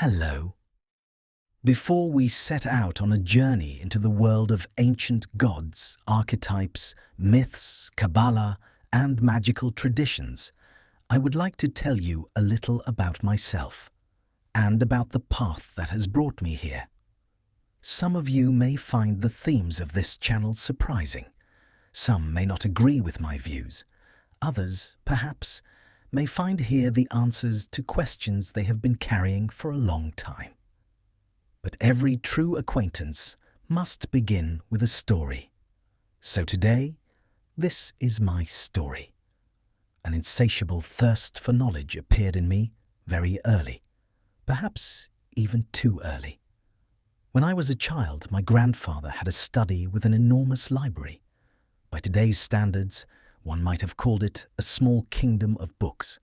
Hello. Before we set out on a journey into the world of ancient gods, archetypes, myths, Cabbalah, and magical traditions, I would like to tell you a little about myself and about the path that has brought me here. Some of you may find the themes of this channel surprising. Some may not agree with my views. Others, perhaps, may find here the answers to questions they have been carrying for a long time. But every true acquaintance must begin with a story. So today, this is my story. An insatiable thirst for knowledge appeared in me very early, perhaps even too early. When I was a child, my grandfather had a study with an enormous library. By today's standards, one might have called it a small kingdom of books.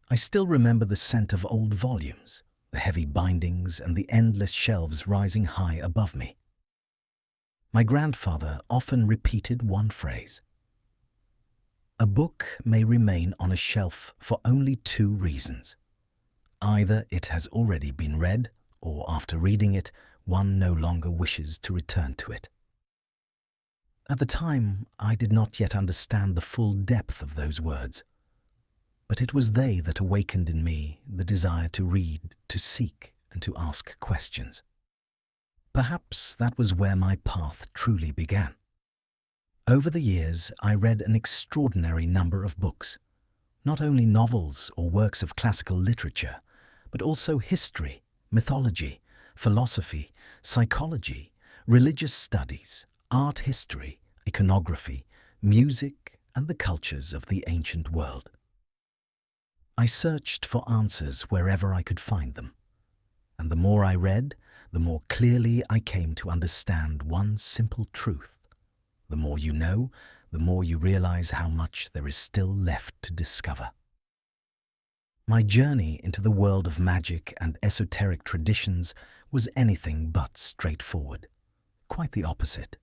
I still remember the scent of old volumes, the heavy bindings, and the endless shelves rising high above me. My grandfather often repeated one phrase: "A book may remain on a shelf for only two reasons. Either it has already been read, or after reading it, one no longer wishes to return to it." At the time, I did not yet understand the full depth of those words, but it was they that awakened in me the desire to read, to seek, and to ask questions. Perhaps that was where my path truly began. Over the years, I read an extraordinary number of books, not only novels or works of classical literature, but also history, mythology, philosophy, psychology, religious studies, art history, iconography, music, and the cultures of the ancient world. I searched for answers wherever I could find them, and the more I read, the more clearly I came to understand one simple truth. The more you know, the more you realize how much there is still left to discover. My journey into the world of magic and esoteric traditions was anything but straightforward. Quite the opposite.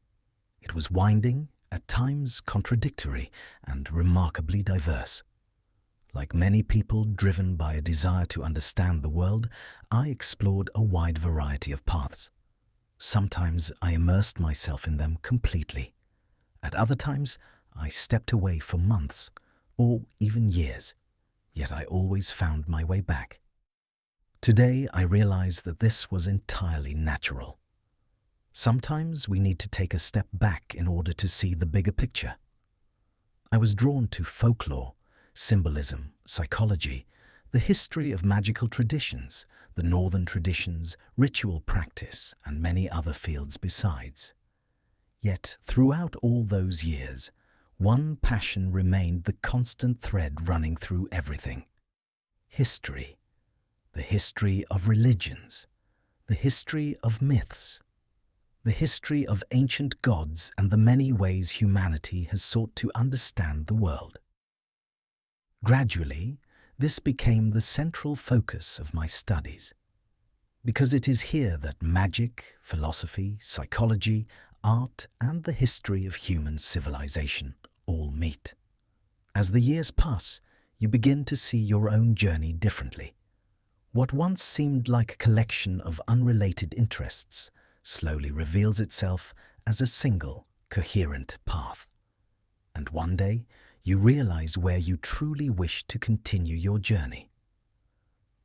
It was winding, at times contradictory, and remarkably diverse. Like many people driven by a desire to understand the world, I explored a wide variety of paths. Sometimes I immersed myself in them completely. At other times, I stepped away for months, or even years, yet I always found my way back. Today, I realize that this was entirely natural. Sometimes we need to take a step back in order to see the bigger picture. I was drawn to folklore, symbolism, psychology, the history of magical traditions, the northern traditions, ritual practice, and many other fields besides. Yet, throughout all those years, one passion remained the constant thread running through everything: history. The history of religions, the history of myths, the history of ancient gods, and the many ways humanity has sought to understand the world. Gradually, this became the central focus of my studies, because it is here that magic, philosophy, psychology, art, and the history of human civilization all meet. As the years pass, you begin to see your own journey differently. What once seemed like a collection of unrelated interests slowly reveals itself as a single, coherent path. And one day, you realize where you truly wish to continue your journey.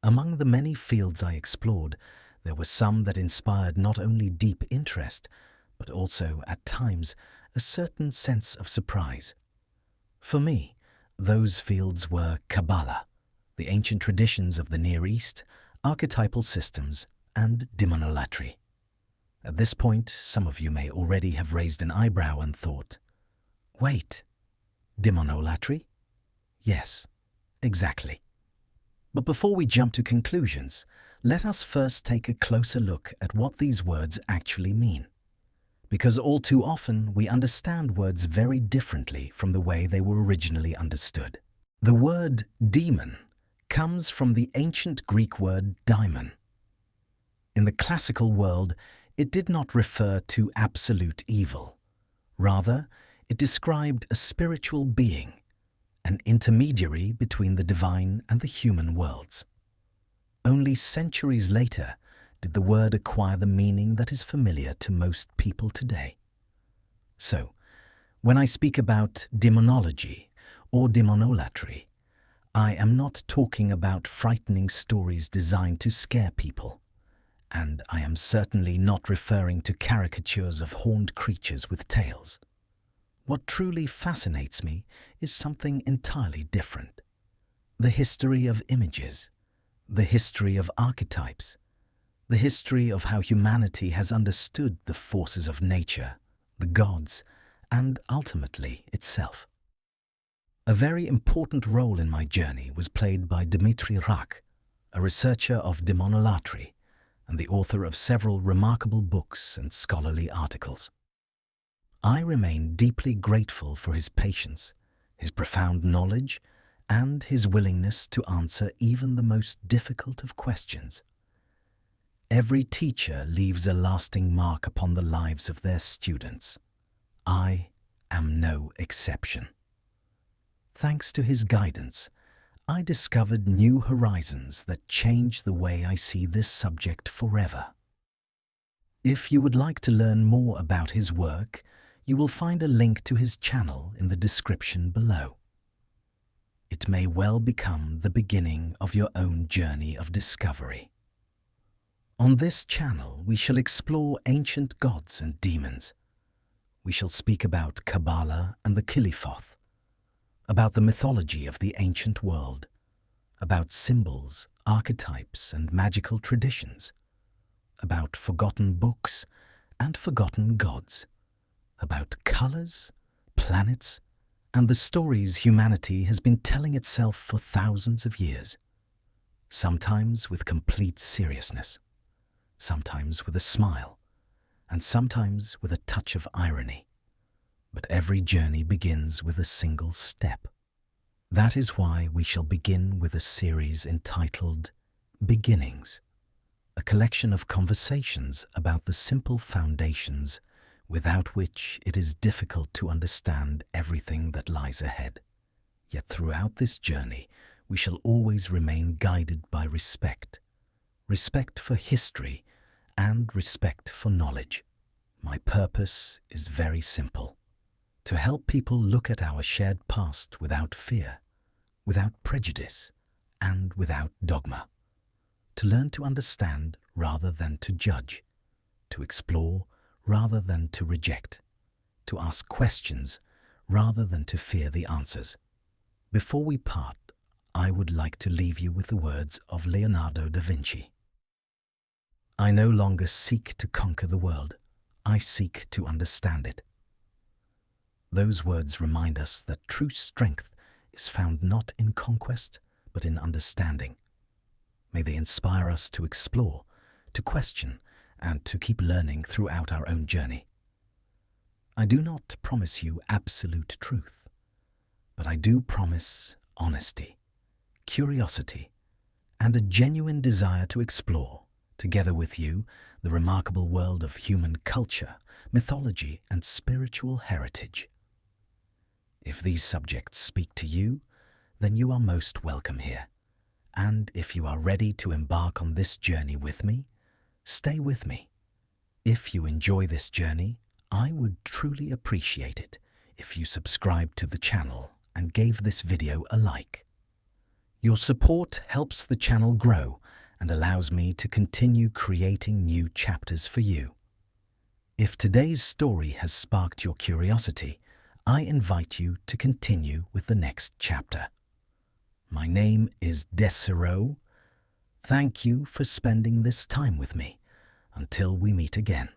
Among the many fields I explored, there were some that inspired not only deep interest, but also, at times, a certain sense of surprise. For me, those fields were Cabbalah, the ancient traditions of the Near East, archetypal systems, and demonolatry. At this point, some of you may already have raised an eyebrow and thought, "Wait, demonolatry?" Yes, exactly. But before we jump to conclusions, let us first take a closer look at what these words actually mean. Because all too often we understand words very differently from the way they were originally understood. The word demon comes from the ancient Greek word daimon. In the classical world, it did not refer to absolute evil. Rather, it described a spiritual being, an intermediary between the divine and the human worlds. Only centuries later did the word acquire the meaning that is familiar to most people today. So, when I speak about demonology or demonolatry, I am not talking about frightening stories designed to scare people, and I am certainly not referring to caricatures of horned creatures with tails. What truly fascinates me is something entirely different. The history of images, the history of archetypes, the history of how humanity has understood the forces of nature, the gods, and ultimately itself. A very important role in my journey was played by Dmitry Rak, a researcher of demonolatry and the author of several remarkable books and scholarly articles. I remain deeply grateful for his patience, his profound knowledge, and his willingness to answer even the most difficult of questions. Every teacher leaves a lasting mark upon the lives of their students. I am no exception. Thanks to his guidance, I discovered new horizons that change the way I see this subject forever. If you would like to learn more about his work, you will find a link to his channel in the description below. It may well become the beginning of your own journey of discovery. On this channel, we shall explore ancient gods and demons. We shall speak about Cabbalah and the Qiliphoth, about the mythology of the ancient world, about symbols, archetypes, and magical traditions, about forgotten books and forgotten gods, about colors, planets, and the stories humanity has been telling itself for thousands of years, sometimes with complete seriousness, sometimes with a smile, and sometimes with a touch of irony. But every journey begins with a single step. That is why we shall begin with a series entitled Beginnings, a collection of conversations about the simple foundations without which it is difficult to understand everything that lies ahead. Yet throughout this journey, we shall always remain guided by respect. Respect for history and respect for knowledge. My purpose is very simple: to help people look at our shared past without fear, without prejudice, and without dogma. To learn to understand rather than to judge, to explore rather than to reject, to ask questions rather than to fear the answers. Before we part, I would like to leave you with the words of Leonardo da Vinci. I no longer seek to conquer the world, I seek to understand it. Those words remind us that true strength is found not in conquest, but in understanding. May they inspire us to explore, to question, and to keep learning throughout our own journey. I do not promise you absolute truth, but I do promise honesty, curiosity, and a genuine desire to explore, together with you, the remarkable world of human culture, mythology, and spiritual heritage. If these subjects speak to you, then you are most welcome here. And if you are ready to embark on this journey with me, stay with me. If you enjoy this journey, I would truly appreciate it if you subscribe to the channel and gave this video a like. Your support helps the channel grow and allows me to continue creating new chapters for you. If today's story has sparked your curiosity, I invite you to continue with the next chapter. My name is StoryWho. Thank you for spending this time with me. Until we meet again.